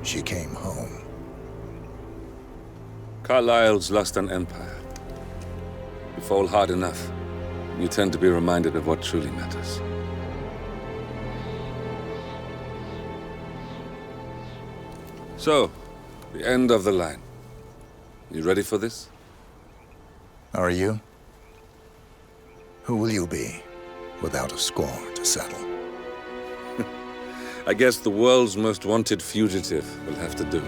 she came home. Carlyle's lost an empire. You fall hard enough, you tend to be reminded of what truly matters. So, the end of the line. You ready for this? Are you? Who will you be, without a score to settle? I guess the world's most wanted fugitive will have to do.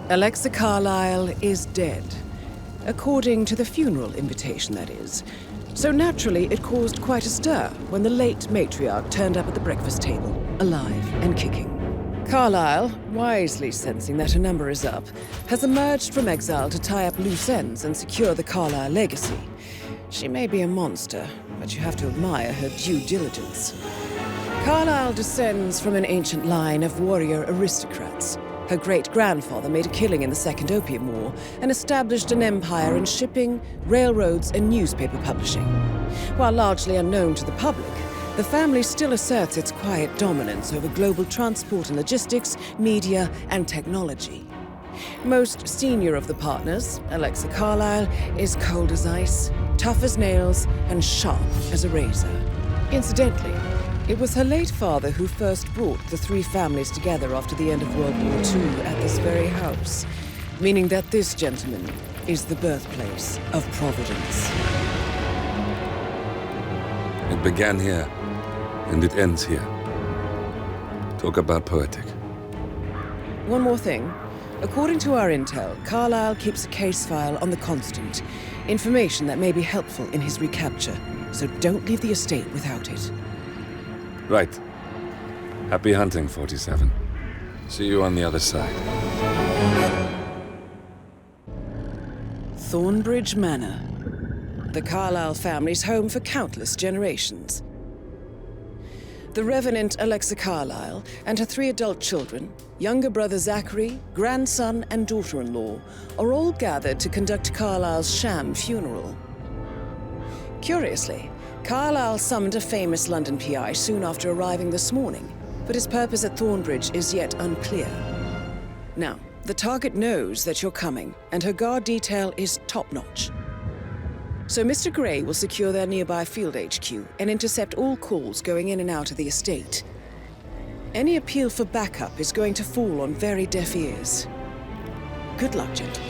Alexa Carlyle is dead. According to the funeral invitation, that is. So naturally, it caused quite a stir when the late matriarch turned up at the breakfast table, alive and kicking. Carlyle, wisely sensing that her number is up, has emerged from exile to tie up loose ends and secure the Carlyle legacy. She may be a monster, but you have to admire her due diligence. Carlyle descends from an ancient line of warrior aristocrats. Her great-grandfather made a killing in the Second Opium War and established an empire in shipping, railroads, and newspaper publishing. While largely unknown to the public, the family still asserts its quiet dominance over global transport and logistics, media, and technology. Most senior of the partners, Alexa Carlyle, is cold as ice, tough as nails, and sharp as a razor. Incidentally, it was her late father who first brought the three families together after the end of World War II at this very house, meaning that this gentleman is the birthplace of Providence. It began here, and it ends here. Talk about poetic. One more thing. According to our intel, Carlyle keeps a case file on the Constant, information that may be helpful in his recapture, so don't leave the estate without it. Right. Happy hunting, 47. See you on the other side. Thornbridge Manor. The Carlyle family's home for countless generations. The Revenant Alexa Carlyle and her three adult children, younger brother Zachary, grandson, and daughter-in-law, are all gathered to conduct Carlyle's sham funeral. Curiously, Carlyle summoned a famous London PI soon after arriving this morning, but his purpose at Thornbridge is yet unclear. Now, the target knows that you're coming, and her guard detail is top-notch. So Mr. Gray will secure their nearby field HQ and intercept all calls going in and out of the estate. Any appeal for backup is going to fall on very deaf ears. Good luck, gentlemen.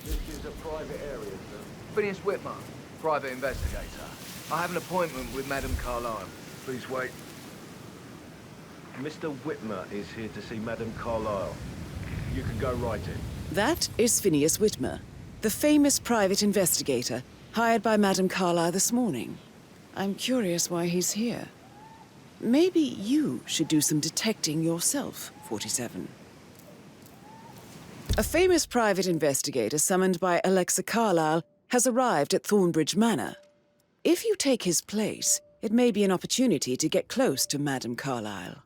This is a private area, sir. Phineas Whitmer, private investigator. I have an appointment with Madame Carlyle. Please wait. Mr. Whitmer is here to see Madame Carlyle. You can go right in. That is Phineas Whitmer, the famous private investigator hired by Madame Carlyle this morning. I'm curious why he's here. Maybe you should do some detecting yourself, 47. A famous private investigator summoned by Alexa Carlyle has arrived at Thornbridge Manor. If you take his place, it may be an opportunity to get close to Madame Carlyle.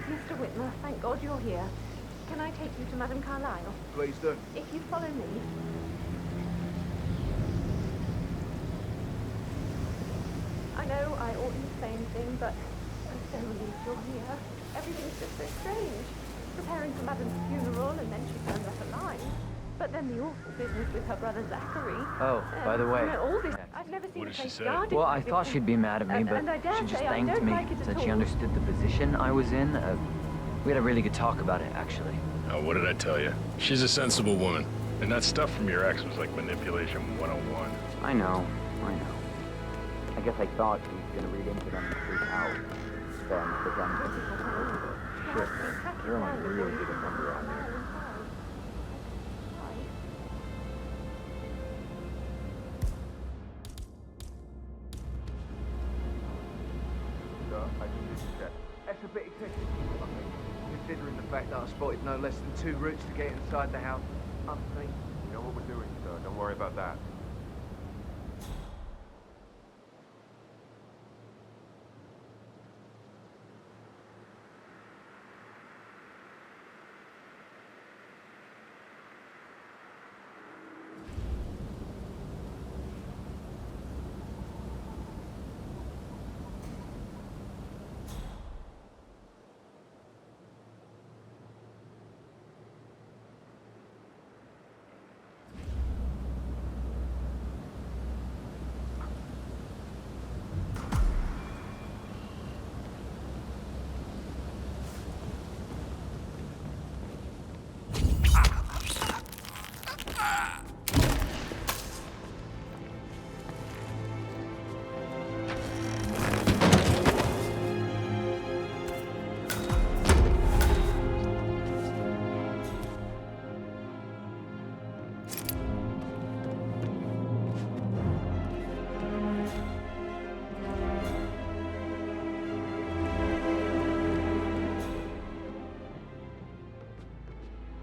Mr. Whitmer, thank God you're here. Can I take you to Madame Carlyle? Please do. If you follow me. I know I oughtn't say anything, but I'm so relieved you're here. Everything's just so strange. preparing for Madame's funeral, and then she turned up alive. But then the awful business with her brother Zachary. Oh, by the way. All this. I've never seen What a did she place say? guarded Well, I like thought this. she'd be mad at me, but And I dare she just say I thanked don't me, like it at said she all. understood the position I was in. We had a really good talk about it, actually. Oh, what did I tell you? She's a sensible woman. And that stuff from your ex was like manipulation 101. I know. I guess I thought he was gonna read into them and freak out. But then... Shit, you're only really good at number out there. That's a bit excessive, I think, considering the fact that I spotted no less than 2 routes to get inside the house unseen. You know what we're doing, sir. Don't worry about that.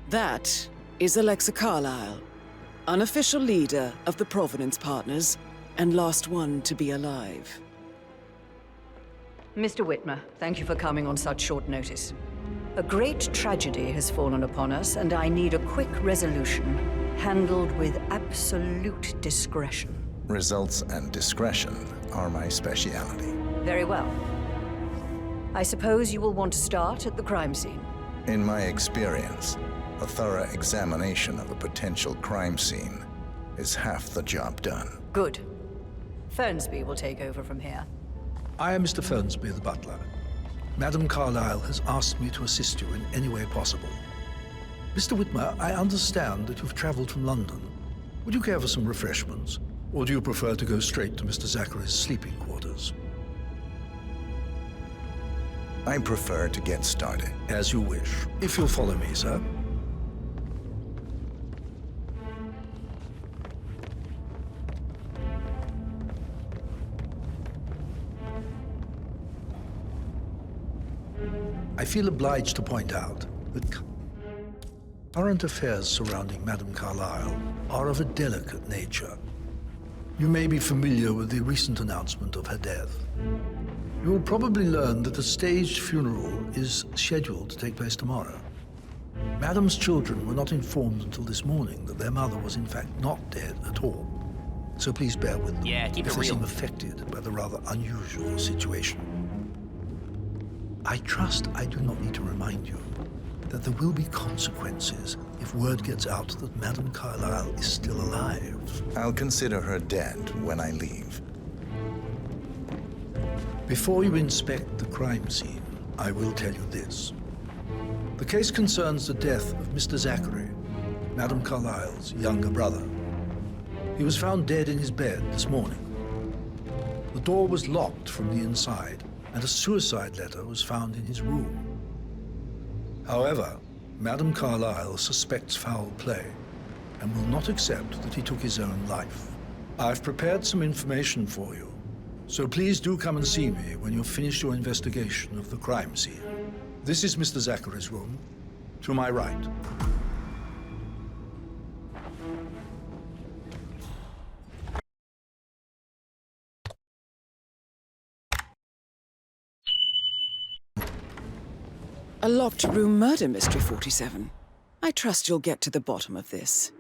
That is Alexa Carlyle, unofficial leader of the Provenance Partners, and last one to be alive. Mr. Whitmer, thank you for coming on such short notice. A great tragedy has fallen upon us, and I need a quick resolution, handled with absolute discretion. Results and discretion are my speciality. Very well. I suppose you will want to start at the crime scene. In my experience, a thorough examination of a potential crime scene is half the job done. Good. Fernsby will take over from here. I am Mr. Fernsby, the butler. Madame Carlyle has asked me to assist you in any way possible. Mr. Whitmer, I understand that you've traveled from London. Would you care for some refreshments? Or do you prefer to go straight to Mr. Zachary's sleeping quarters? I prefer to get started. As you wish. If you'll follow me, sir. I feel obliged to point out that current affairs surrounding Madame Carlyle are of a delicate nature. You may be familiar with the recent announcement of her death. You will probably learn that a staged funeral is scheduled to take place tomorrow. Madame's children were not informed until this morning that their mother was in fact not dead at all. So please bear with them keep if it they real. seem affected by the rather unusual situation. I trust I do not need to remind you that there will be consequences if word gets out that Madame Carlyle is still alive. I'll consider her dead when I leave. Before you inspect the crime scene, I will tell you this. The case concerns the death of Mr. Zachary, Madame Carlyle's younger brother. He was found dead in his bed this morning. The door was locked from the inside, and a suicide letter was found in his room. However, Madame Carlyle suspects foul play and will not accept that he took his own life. I've prepared some information for you, so please do come and see me when you've finished your investigation of the crime scene. This is Mr. Zachary's room, to my right. A locked room murder mystery, 47. I trust you'll get to the bottom of this.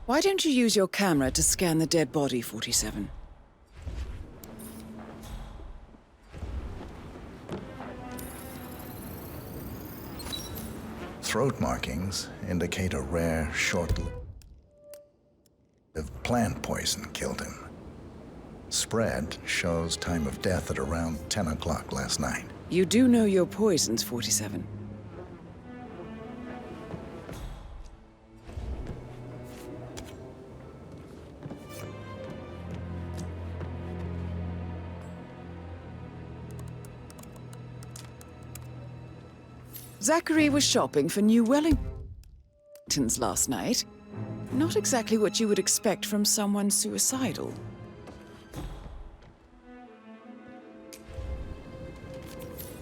Why don't you use your camera to scan the dead body, 47? Throat markings indicate a rare, short-lived plant poison killed him. Spread shows time of death at around 10 o'clock last night. You do know your poisons, 47. Zachary was shopping for new Wellingtons last night. Not exactly what you would expect from someone suicidal.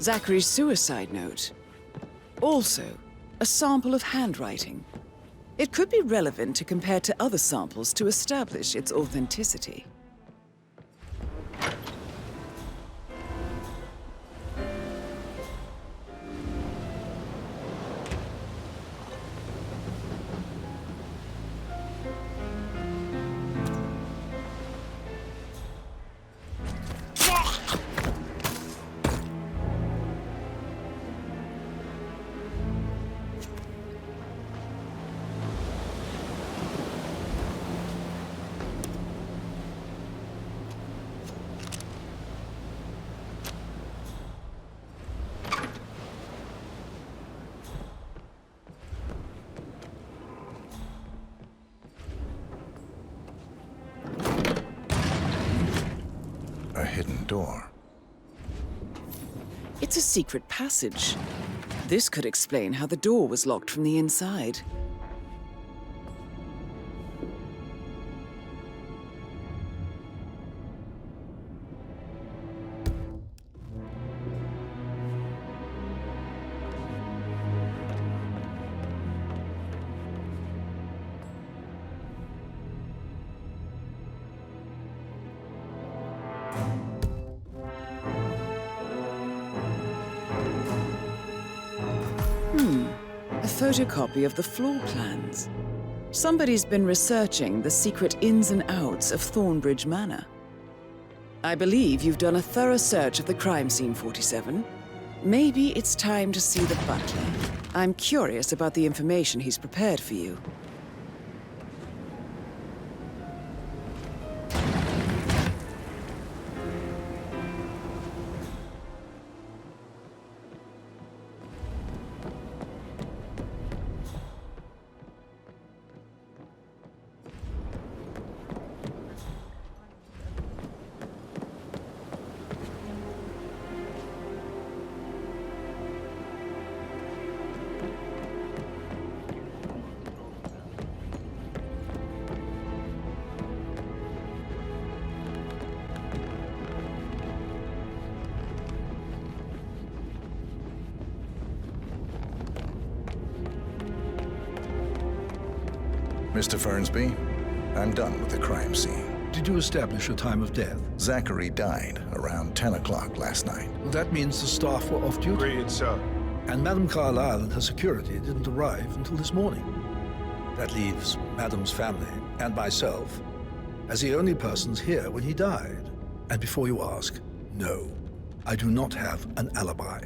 Zachary's suicide note. Also, a sample of handwriting. It could be relevant to compare to other samples to establish its authenticity. A hidden door. It's a secret passage. This could explain how the door was locked from the inside. A photocopy of the floor plans. Somebody's been researching the secret ins and outs of Thornbridge Manor. I believe you've done a thorough search of the crime scene, 47. Maybe it's time to see the butler. I'm curious about the information he's prepared for you. Mr. Fernsby, I'm done with the crime scene. Did you establish a time of death? Zachary died around 10 o'clock last night. Well, that means the staff were off duty. Agreed, sir. And Madame Carlyle and her security didn't arrive until this morning. That leaves Madame's family and myself as the only persons here when he died. And before you ask, no, I do not have an alibi.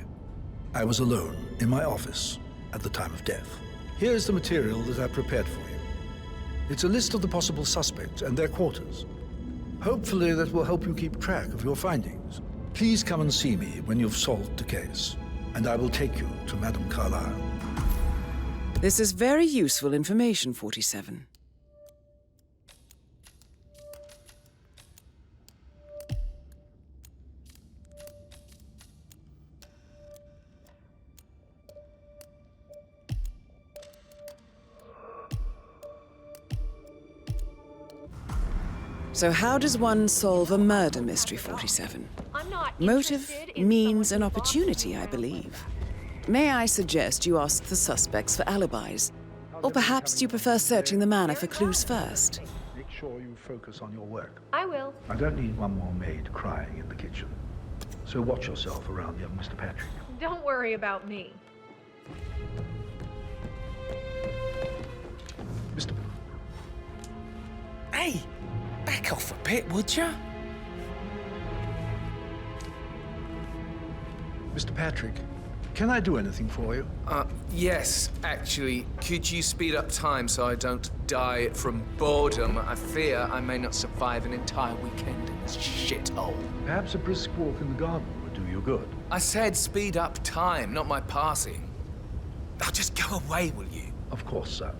I was alone in my office at the time of death. Here's the material that I prepared for you. It's a list of the possible suspects and their quarters. Hopefully that will help you keep track of your findings. Please come and see me when you've solved the case, and I will take you to Madame Carlyle. This is very useful information, 47. So how does one solve a murder mystery, 47? I'm not Motive, interested in means, someone and who opportunity, I bosses believe. May I suggest you ask the suspects for alibis? Or perhaps do you prefer searching the manor for clues first? Make sure you focus on your work. I will. I don't need one more maid crying in the kitchen. So watch yourself around young Mr. Patrick. Don't worry about me. Hey, back off a bit, would you? Mr. Patrick, can I do anything for you? Yes, actually. Could you speed up time so I don't die from boredom? I fear I may not survive an entire weekend in this shithole. Perhaps a brisk walk in the garden would do you good. I said speed up time, not my passing. Now just go away, will you? Of course, sir.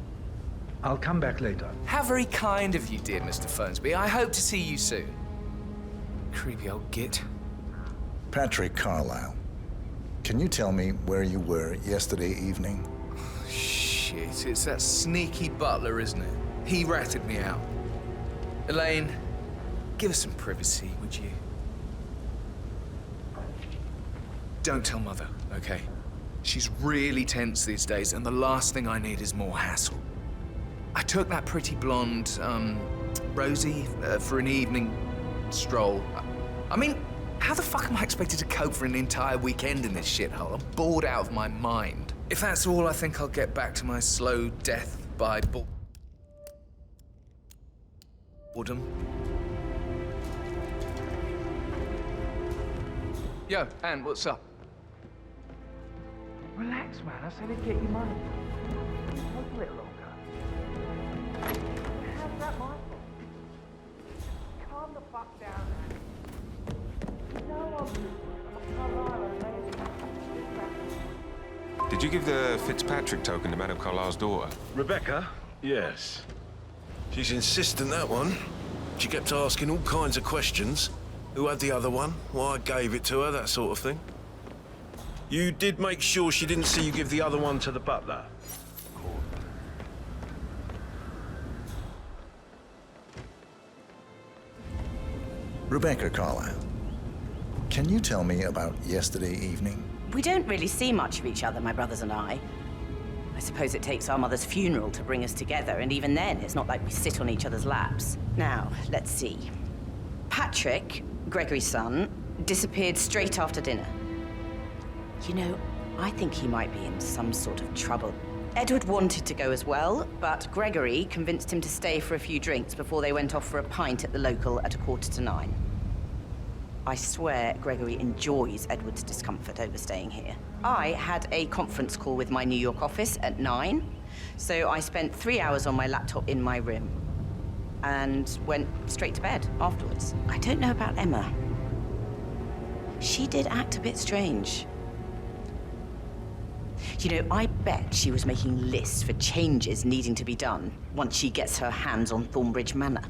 I'll come back later. How very kind of you, dear Mr. Fernsby. I hope to see you soon. Creepy old git. Patrick Carlyle, can you tell me where you were yesterday evening? Shit, it's that sneaky butler, isn't it? He ratted me out. Elaine, give us some privacy, would you? Don't tell Mother, okay? She's really tense these days, and the last thing I need is more hassle. I took that pretty blonde, Rosie, for an evening stroll. I mean, how the fuck am I expected to cope for an entire weekend in this shithole? I'm bored out of my mind. If that's all, I think I'll get back to my slow death by boredom. Yo, Anne, what's up? Relax, man. I said I'd get you money. Take a little longer. How's that my fault? Calm the fuck down, man. No one. Did you give the Fitzpatrick token to Madame Carlyle's daughter? Rebecca? Yes. She's insistent, that one. She kept asking all kinds of questions. Who had the other one? Why I gave it to her, that sort of thing. You did make sure she didn't see you give the other one to the butler? Rebecca Carlyle, can you tell me about yesterday evening? We don't really see much of each other, my brothers and I. I suppose it takes our mother's funeral to bring us together, and even then, it's not like we sit on each other's laps. Now, let's see. Patrick, Gregory's son, disappeared straight after dinner. You know, I think he might be in some sort of trouble. Edward wanted to go as well, but Gregory convinced him to stay for a few drinks before they went off for a pint at the local at 8:45. I swear Gregory enjoys Edward's discomfort over staying here. I had a conference call with my New York office at 9, so I spent 3 hours on my laptop in my room and went straight to bed afterwards. I don't know about Emma. She did act a bit strange. You know, I bet she was making lists for changes needing to be done once she gets her hands on Thornbridge Manor.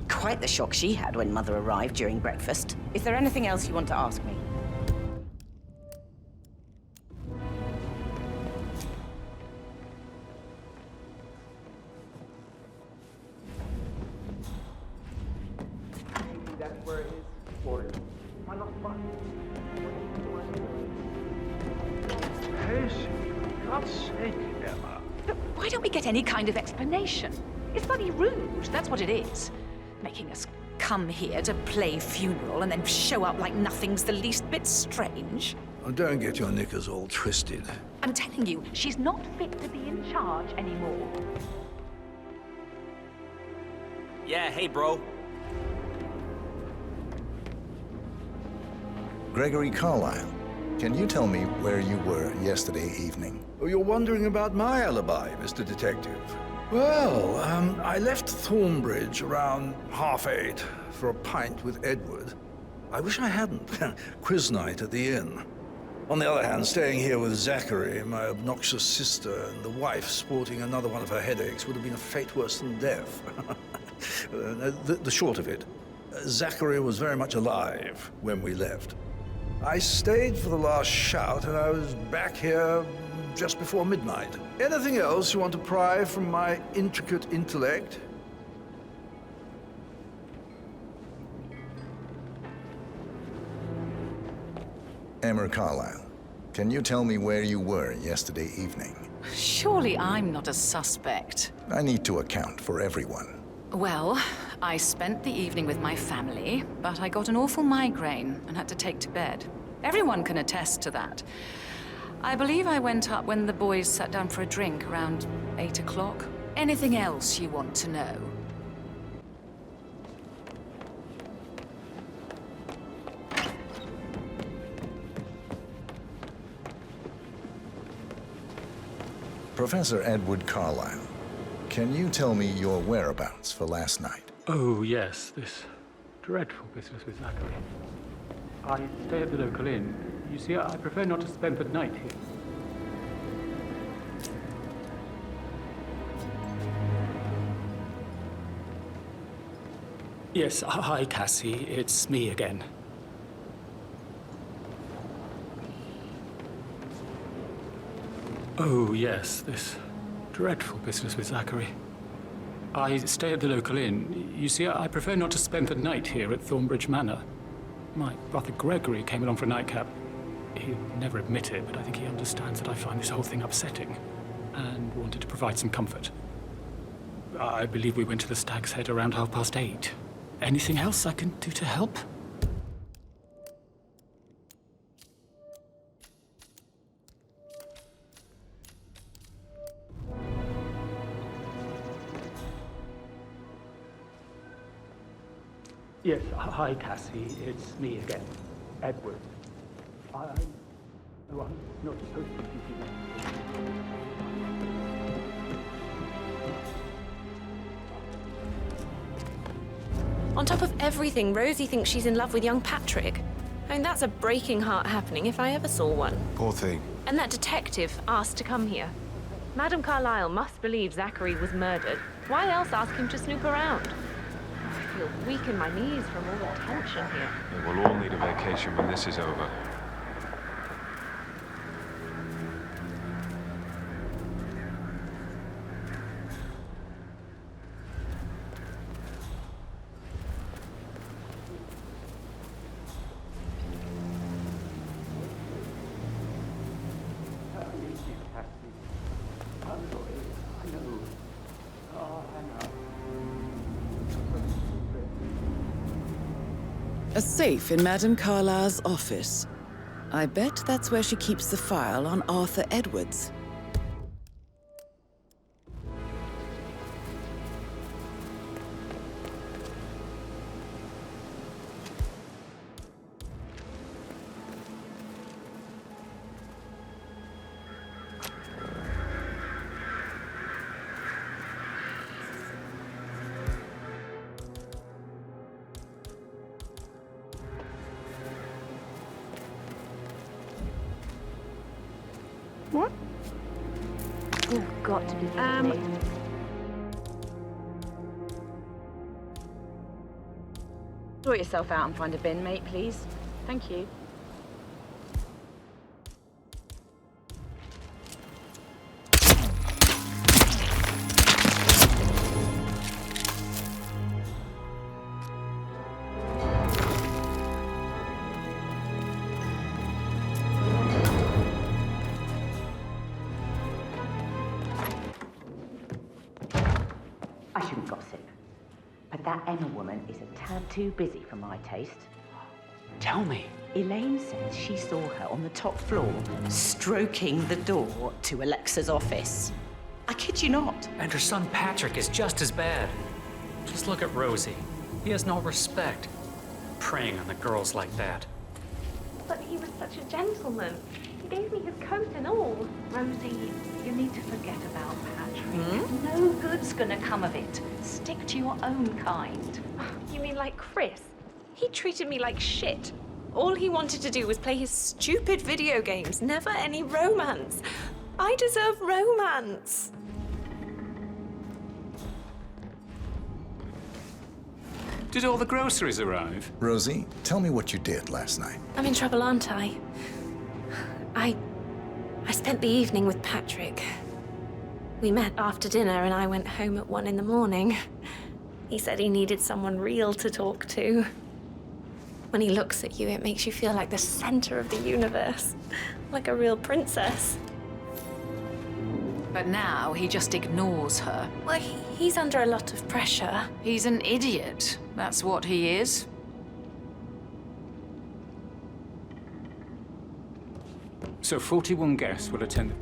Quite the shock she had when Mother arrived during breakfast. Is there anything else you want to ask me? Maybe that's where it is for you. Why not fun? Percy, for God's sake, Emma. Look, why don't we get any kind of explanation? It's bloody rude, that's what it is. Making us come here to play funeral and then show up like nothing's the least bit strange. Oh, don't get your knickers all twisted. I'm telling you, she's not fit to be in charge anymore. Yeah, hey, bro. Gregory Carlyle, can you tell me where you were yesterday evening? Oh, you're wondering about my alibi, Mr. Detective. Well, I left Thornbridge around 8:30 for a pint with Edward. I wish I hadn't. Quiz night at the inn. On the other hand, staying here with Zachary, my obnoxious sister, and the wife sporting another one of her headaches would have been a fate worse than death. The short of it, Zachary was very much alive when we left. I stayed for the last shout, and I was back here just before midnight. Anything else you want to pry from my intricate intellect? Emma Carlyle, can you tell me where you were yesterday evening? Surely I'm not a suspect. I need to account for everyone. Well, I spent the evening with my family, but I got an awful migraine and had to take to bed. Everyone can attest to that. I believe I went up when the boys sat down for a drink around 8 o'clock. Anything else you want to know? Professor Edward Carlyle, can you tell me your whereabouts for last night? Oh, yes, this dreadful business with Zachary. I stay at the local inn. You see, I prefer not to spend the night here. Yes, hi, Cassie. It's me again. Oh, yes, this dreadful business with Zachary. I stay at the local inn. You see, I prefer not to spend the night here at Thornbridge Manor. My brother Gregory came along for a nightcap. He'll never admit it, but I think he understands that I find this whole thing upsetting and wanted to provide some comfort. I believe we went to the Stag's Head around 8:30. Anything else I can do to help? Yes, hi, Cassie. It's me again, Edward. I'm not supposed to be here. On top of everything, Rosie thinks she's in love with young Patrick. I mean, that's a breaking heart happening if I ever saw one. Poor thing. And that detective asked to come here. Madame Carlyle must believe Zachary was murdered. Why else ask him to snoop around? I feel weak in my knees from all the tension here. We'll all need a vacation when this is over. A safe in Madame Carlyle's office. I bet that's where she keeps the file on Arthur Edwards. What? You've got to be kidding me. Sort yourself out and find a bin, mate, please. Thank you. I shouldn't gossip, but that Emma woman is a tad too busy for my taste. Tell me. Elaine says she saw her on the top floor, stroking the door to Alexa's office. I kid you not. And her son Patrick is just as bad. Just look at Rosie. He has no respect. Preying on the girls like that. But he was such a gentleman. He gave me his coat and all. Rosie, you need to forget about Patrick. No good's gonna come of it. Stick to your own kind. You mean like Chris? He treated me like shit. All he wanted to do was play his stupid video games, never any romance. I deserve romance. Did all the groceries arrive? Rosie, tell me what you did last night. I'm in trouble, aren't I? I spent the evening with Patrick. We met after dinner and I went home at 1 in the morning. He said he needed someone real to talk to. When he looks at you, it makes you feel like the center of the universe. Like a real princess. But now he just ignores her. Well, he's under a lot of pressure. He's an idiot. That's what he is. So 41 guests will attend.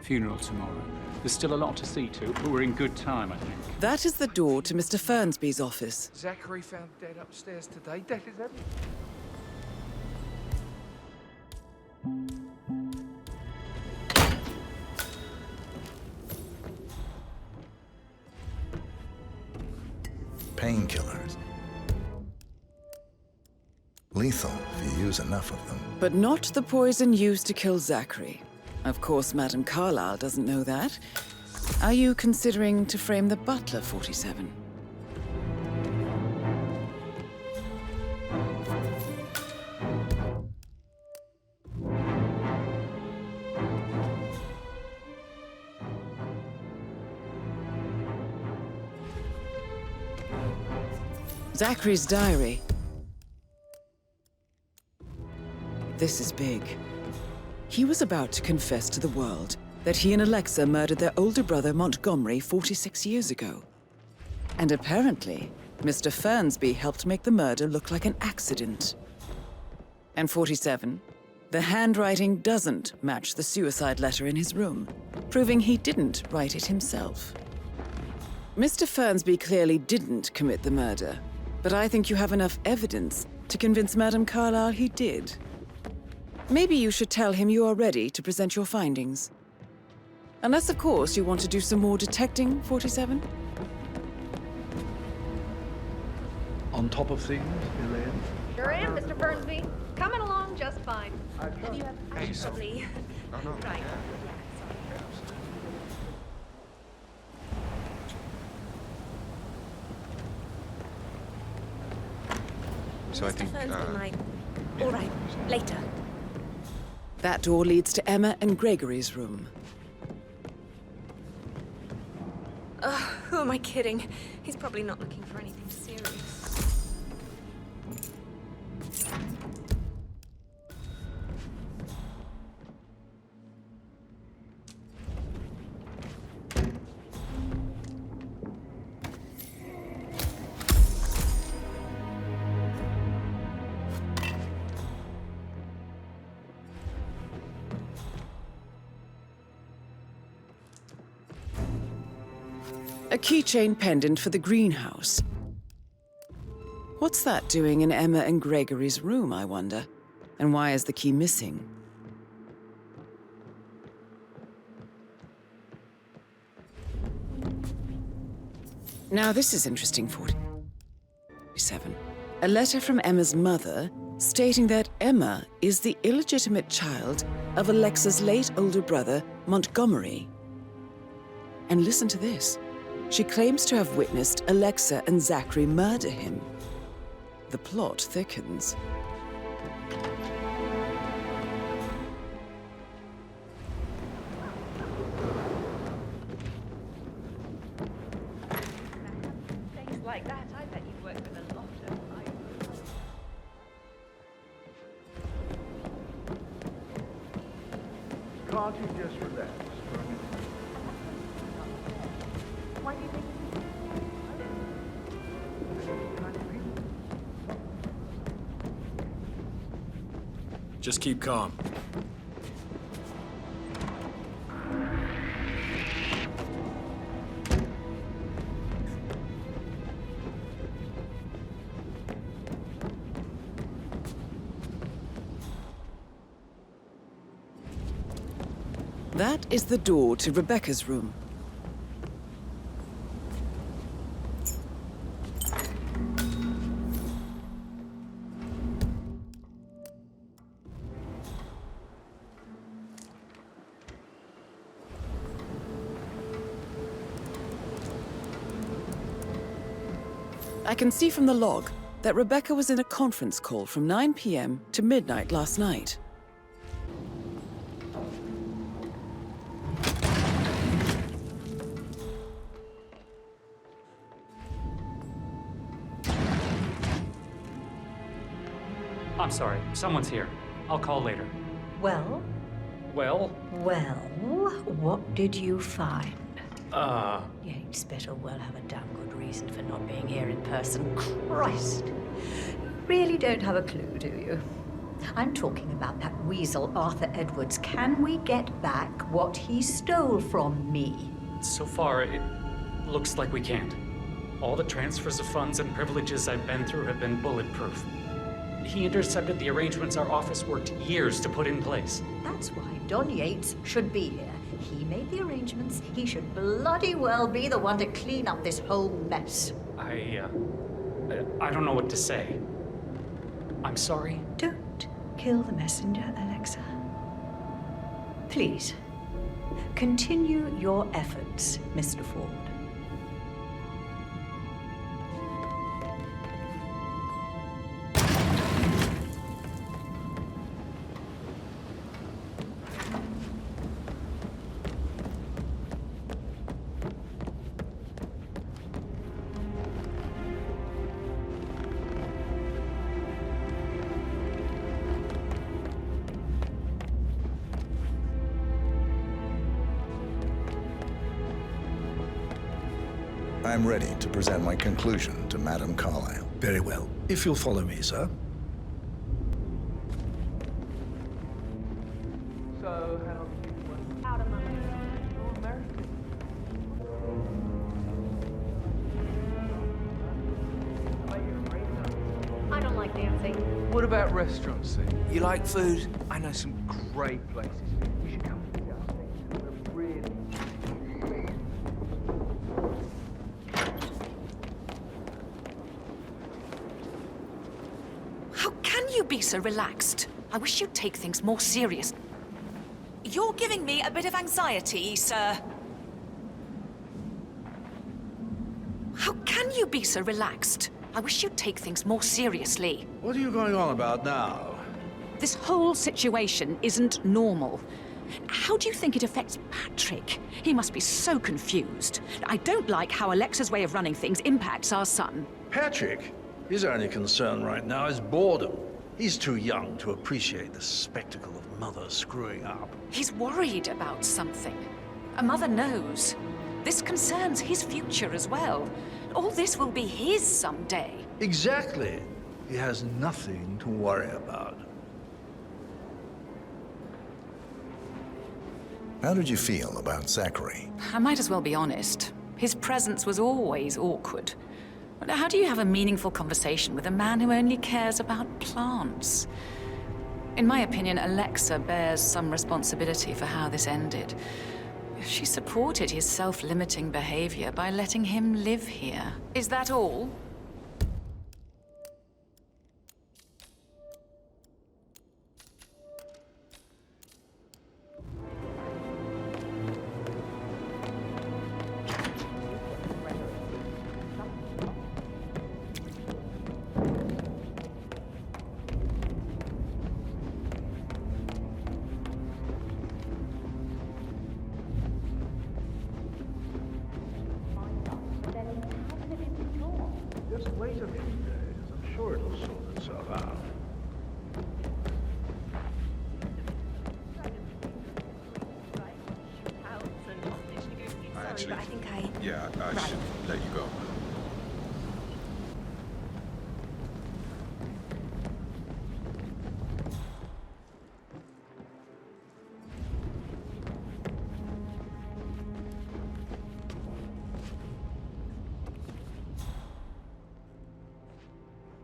funeral tomorrow. There's still a lot to see to, but we're in good time, I think. That is the door to Mr. Fernsby's office. Zachary found dead upstairs today. Death is everywhere. Painkillers. Lethal if you use enough of them. But not the poison used to kill Zachary. Of course, Madame Carlyle doesn't know that. Are you considering to frame the butler, 47? Zachary's diary. This is big. He was about to confess to the world that he and Alexa murdered their older brother Montgomery 46 years ago. And apparently, Mr. Fernsby helped make the murder look like an accident. And 47, the handwriting doesn't match the suicide letter in his room, proving he didn't write it himself. Mr. Fernsby clearly didn't commit the murder, but I think you have enough evidence to convince Madame Carlyle he did. Maybe you should tell him you are ready to present your findings. Unless, of course, you want to do some more detecting, 47? On top of things, Elaine? Sure am, Mr. Fernsby. Coming along just fine. Have you actually... Right. So I think... All right, later. That door leads to Emma and Gregory's room. Who am I kidding? He's probably not looking for anything serious. A keychain pendant for the greenhouse. What's that doing in Emma and Gregory's room, I wonder? And why is the key missing? Now this is interesting, 47. A letter from Emma's mother stating that Emma is the illegitimate child of Alexa's late older brother, Montgomery. And listen to this. She claims to have witnessed Alexa and Zachary murder him. The plot thickens. Things like that, I bet you've worked with a lot of Can't you just relax? Why do you think Just keep calm. That is the door to Rebecca's room. I can see from the log that Rebecca was in a conference call from 9 p.m. to midnight last night. I'm sorry, someone's here. I'll call later. Well? Well? Well, what did you find? Yates better well have a damn good reason for not being here in person. Christ! You really don't have a clue, do you? I'm talking about that weasel Arthur Edwards. Can we get back what he stole from me? So far, it looks like we can't. All the transfers of funds and privileges I've been through have been bulletproof. He intercepted the arrangements our office worked years to put in place. That's why Don Yates should be here. He made the arrangements. He should bloody well be the one to clean up this whole mess. I don't know what to say. I'm sorry. Don't kill the messenger, Alexa. Please, continue your efforts, Mr. Ford. I'm ready to present my conclusion to Madame Carlyle. Very well. If you'll follow me, sir. So, how do you work? Out of money. You're American. I don't like dancing. What about restaurants, then? You like food? I know some great places. You should come to us. They're really... How can you be so relaxed? I wish you'd take things more serious. You're giving me a bit of anxiety, sir. How can you be so relaxed? I wish you'd take things more seriously. What are you going on about now? This whole situation isn't normal. How do you think it affects Patrick? He must be so confused. I don't like how Alexa's way of running things impacts our son. Patrick? His only concern right now is boredom. He's too young to appreciate the spectacle of Mother screwing up. He's worried about something. A mother knows. This concerns his future as well. All this will be his someday. Exactly. He has nothing to worry about. How did you feel about Zachary? I might as well be honest. His presence was always awkward. How do you have a meaningful conversation with a man who only cares about plants? In my opinion, Alexa bears some responsibility for how this ended. She supported his self-limiting behavior by letting him live here. Is that all? Just wait a few days. I'm sure it'll sort itself out. Sorry, but I think I... Yeah, I should let you go.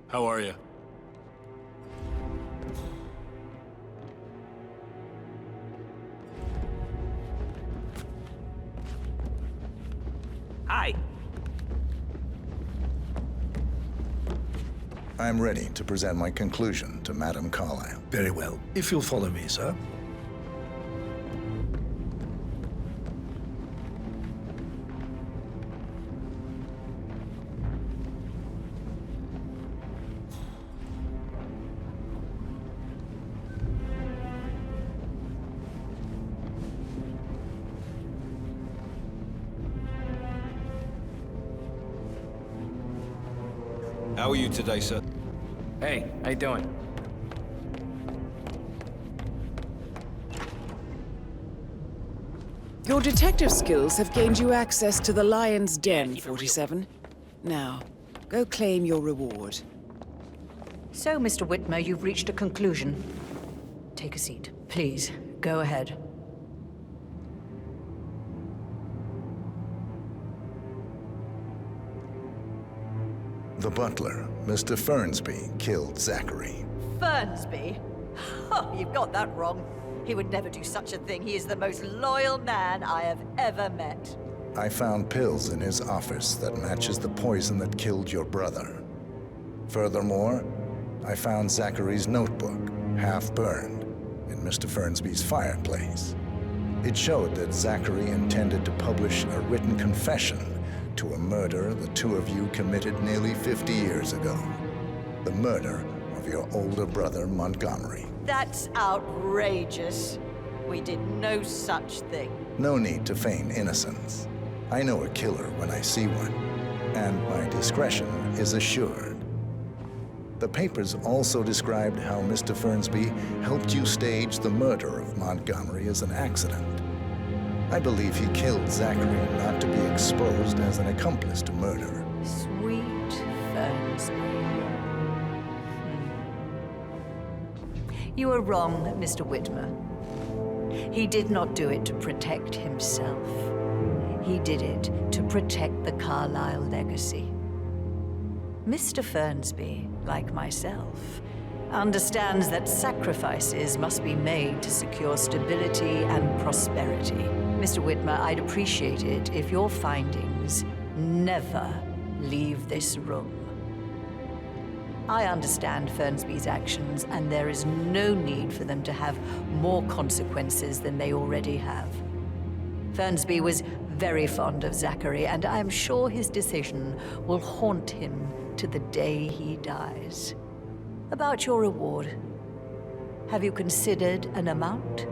How are you? Hi. I'm ready to present my conclusion to Madame Carlyle. Very well. If you'll follow me, sir. How are you today, sir? Hey, how you doing? Your detective skills have gained you access to the Lion's Den, 47. Now, go claim your reward. So, Mr. Whitmer, you've reached a conclusion. Take a seat. Please, go ahead. The butler, Mr. Fernsby, killed Zachary. Fernsby? Oh, you've got that wrong. He would never do such a thing. He is the most loyal man I have ever met. I found pills in his office that matches the poison that killed your brother. Furthermore, I found Zachary's notebook, half burned, in Mr. Fernsby's fireplace. It showed that Zachary intended to publish a written confession to a murder the two of you committed nearly 50 years ago. The murder of your older brother, Montgomery. That's outrageous. We did no such thing. No need to feign innocence. I know a killer when I see one, and my discretion is assured. The papers also described how Mr. Fernsby helped you stage the murder of Montgomery as an accident. I believe he killed Zachary not to be exposed as an accomplice to murder. Sweet Fernsby. You are wrong, Mr. Whitmer. He did not do it to protect himself. He did it to protect the Carlyle legacy. Mr. Fernsby, like myself, understands that sacrifices must be made to secure stability and prosperity. Mr. Whitmer, I'd appreciate it if your findings never leave this room. I understand Fernsby's actions, and there is no need for them to have more consequences than they already have. Fernsby was very fond of Zachary, and I am sure his decision will haunt him to the day he dies. About your reward, have you considered an amount?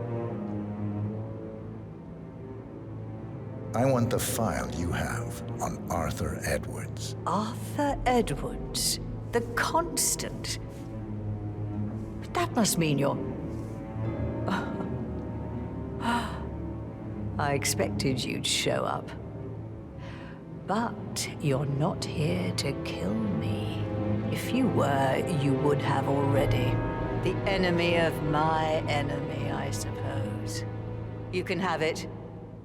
I want the file you have on Arthur Edwards. Arthur Edwards, the Constant. But that must mean you're... I expected you'd show up. But you're not here to kill me. If you were, you would have already. The enemy of my enemy, I suppose. You can have it.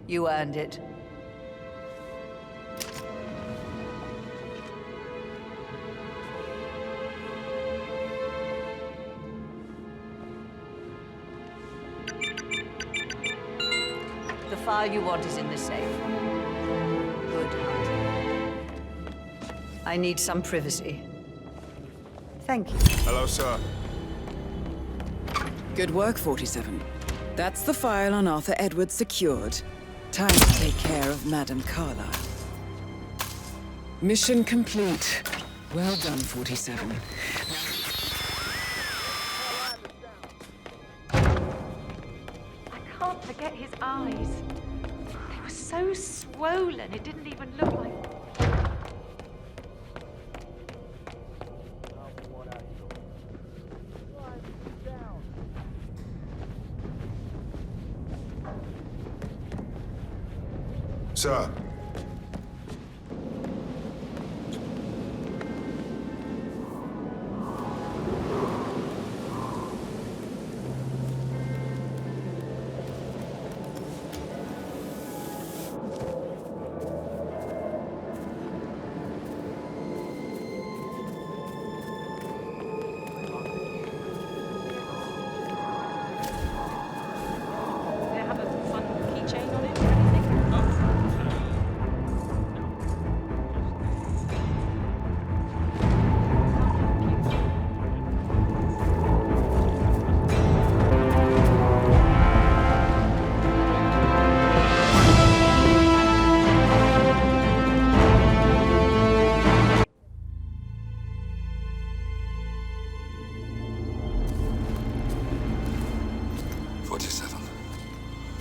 You earned it. The file you want is in the safe. Good hunting. I need some privacy. Thank you. Hello, sir. Good work, 47. That's the file on Arthur Edwards secured. Time to take care of Madame Carlyle. Mission complete. Well done, 47. I can't forget his eyes. They were so swollen, it didn't even look like... Sir.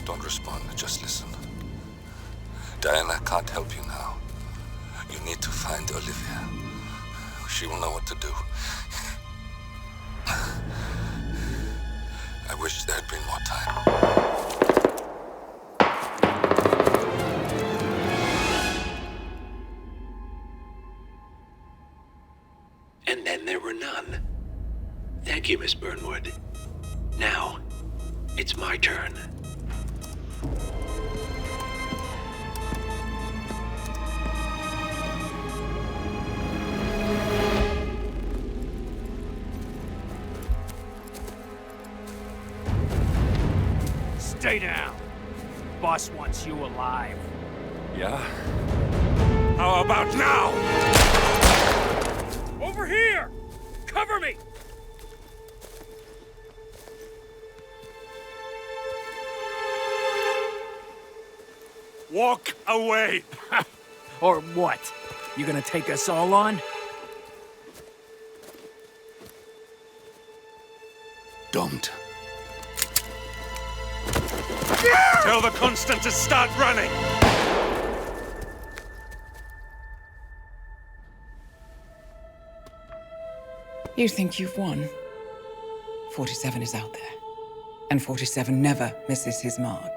Don't respond, just listen. Diana can't help you now. You need to find Olivia. She will know what to do. I wish there had been more time. And then there were none. Thank you, Miss Burnwood. Now, it's my turn. Stay down. Boss wants you alive. Yeah? How about now? Over here! Cover me! Walk away! Or what? You gonna take us all on? Don't. Tell the Constant to start running! You think you've won? 47 is out there. And 47 never misses his mark.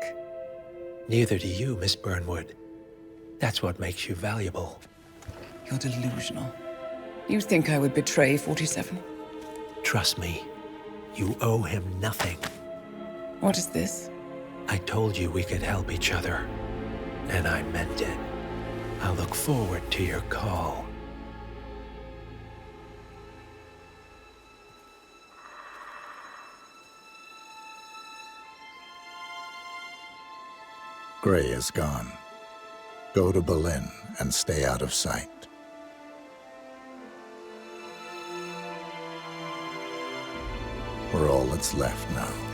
Neither do you, Miss Burnwood. That's what makes you valuable. You're delusional. You think I would betray 47? Trust me, you owe him nothing. What is this? I told you we could help each other, and I meant it. I'll look forward to your call. Gray is gone. Go to Berlin and stay out of sight. We're all that's left now.